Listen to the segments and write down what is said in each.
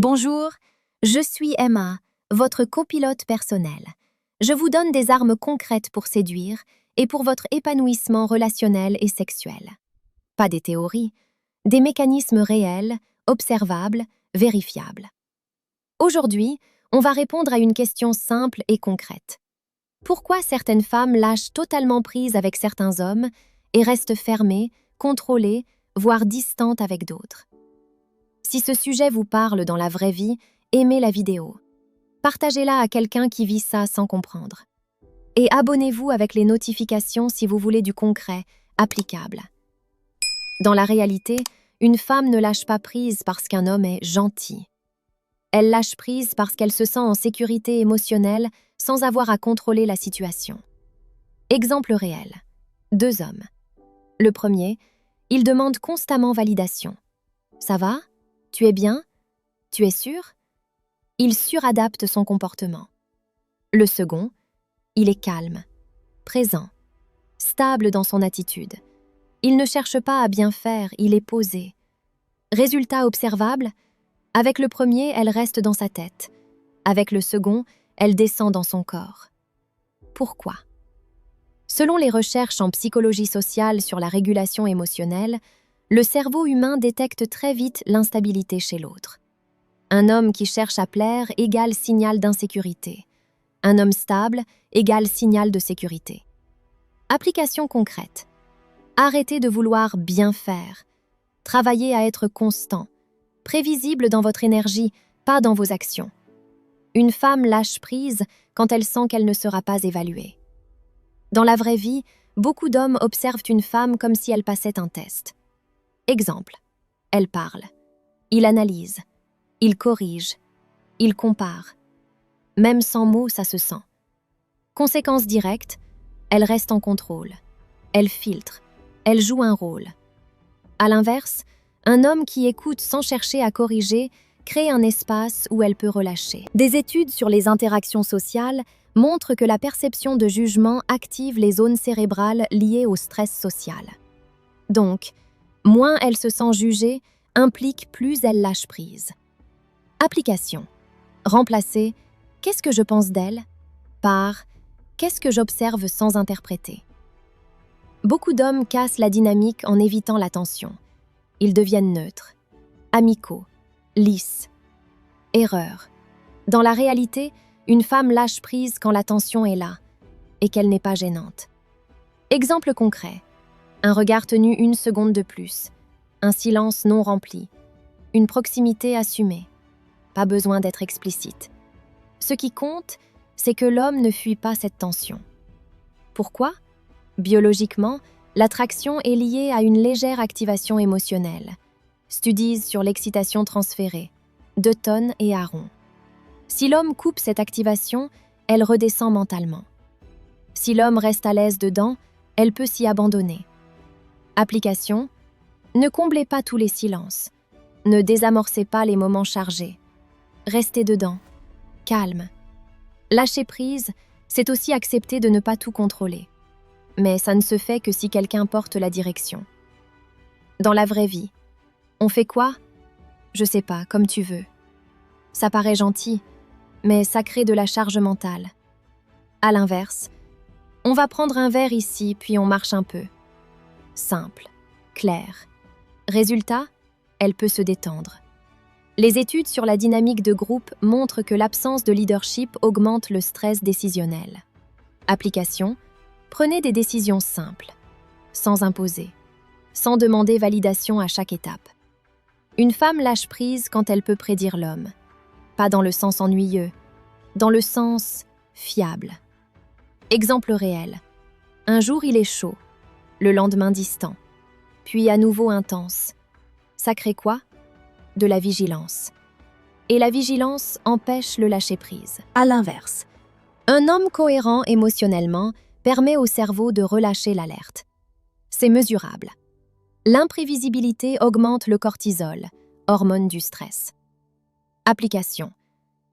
Bonjour, je suis Emma, votre copilote personnel. Je vous donne des armes concrètes pour séduire et pour votre épanouissement relationnel et sexuel. Pas des théories, des mécanismes réels, observables, vérifiables. Aujourd'hui, on va répondre à une question simple et concrète. Pourquoi certaines femmes lâchent totalement prise avec certains hommes et restent fermées, contrôlées, voire distantes avec d'autres? Si ce sujet vous parle dans la vraie vie, aimez la vidéo. Partagez-la à quelqu'un qui vit ça sans comprendre. Et abonnez-vous avec les notifications si vous voulez du concret, applicable. Dans la réalité, une femme ne lâche pas prise parce qu'un homme est gentil. Elle lâche prise parce qu'elle se sent en sécurité émotionnelle sans avoir à contrôler la situation. Exemple réel. 2 hommes. Le premier, il demande constamment validation. « Ça va ? Tu es bien ? Tu es sûr ?» Il suradapte son comportement. Le second, il est calme, présent, stable dans son attitude. Il ne cherche pas à bien faire, il est posé. Résultat observable, avec le premier, elle reste dans sa tête. Avec le second, elle descend dans son corps. Pourquoi ? Selon les recherches en psychologie sociale sur la régulation émotionnelle, le cerveau humain détecte très vite l'instabilité chez l'autre. Un homme qui cherche à plaire égale signal d'insécurité. Un homme stable égale signal de sécurité. Application concrète. Arrêtez de vouloir bien faire. Travaillez à être constant, prévisible dans votre énergie, pas dans vos actions. Une femme lâche prise quand elle sent qu'elle ne sera pas évaluée. Dans la vraie vie, beaucoup d'hommes observent une femme comme si elle passait un test. Exemple, elle parle, il analyse, il corrige, il compare. Même sans mots, ça se sent. Conséquence directe, elle reste en contrôle. Elle filtre, elle joue un rôle. À l'inverse, un homme qui écoute sans chercher à corriger crée un espace où elle peut relâcher. Des études sur les interactions sociales montrent que la perception de jugement active les zones cérébrales liées au stress social. Donc, moins elle se sent jugée, implique plus elle lâche prise. Application. Remplacer « Qu'est-ce que je pense d'elle ?» par « Qu'est-ce que j'observe sans interpréter ?» Beaucoup d'hommes cassent la dynamique en évitant la tension. Ils deviennent neutres, amicaux, lisses. Erreur. Dans la réalité, une femme lâche prise quand la tension est là et qu'elle n'est pas gênante. Exemple concret. Un regard tenu 1 seconde de plus, un silence non rempli, une proximité assumée. Pas besoin d'être explicite. Ce qui compte, c'est que l'homme ne fuit pas cette tension. Pourquoi ? Biologiquement, l'attraction est liée à une légère activation émotionnelle. Studies sur l'excitation transférée, Dutton et Aron. Si l'homme coupe cette activation, elle redescend mentalement. Si l'homme reste à l'aise dedans, elle peut s'y abandonner. Application. Ne comblez pas tous les silences. Ne désamorcez pas les moments chargés. Restez dedans. Calme. Lâcher prise, c'est aussi accepter de ne pas tout contrôler. Mais ça ne se fait que si quelqu'un porte la direction. Dans la vraie vie, on fait quoi ? Je sais pas, comme tu veux. Ça paraît gentil, mais ça crée de la charge mentale. À l'inverse, on va prendre un verre ici, puis on marche un peu. Simple, clair. Résultat, elle peut se détendre. Les études sur la dynamique de groupe montrent que l'absence de leadership augmente le stress décisionnel. Application. Prenez des décisions simples, sans imposer, sans demander validation à chaque étape. Une femme lâche prise quand elle peut prédire l'homme. Pas dans le sens ennuyeux, dans le sens fiable. Exemple réel. Un jour, il est chaud, le lendemain distant, puis à nouveau intense. Ça crée quoi ? De la vigilance. Et la vigilance empêche le lâcher-prise. À l'inverse, un homme cohérent émotionnellement permet au cerveau de relâcher l'alerte. C'est mesurable. L'imprévisibilité augmente le cortisol, hormone du stress. Application.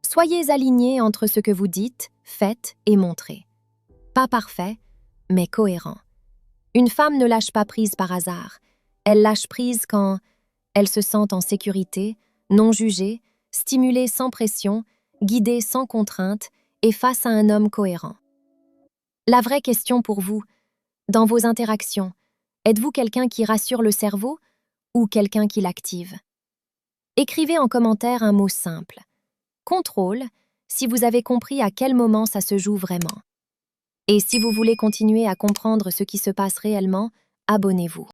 Soyez alignés entre ce que vous dites, faites et montrez. Pas parfait, mais cohérent. Une femme ne lâche pas prise par hasard. Elle lâche prise quand elle se sent en sécurité, non jugée, Stimulé sans pression, guidé sans contrainte et face à un homme cohérent. La vraie question pour vous, dans vos interactions, êtes-vous quelqu'un qui rassure le cerveau ou quelqu'un qui l'active? Écrivez en commentaire un mot simple. Contrôle, si vous avez compris à quel moment ça se joue vraiment. Et si vous voulez continuer à comprendre ce qui se passe réellement, abonnez-vous.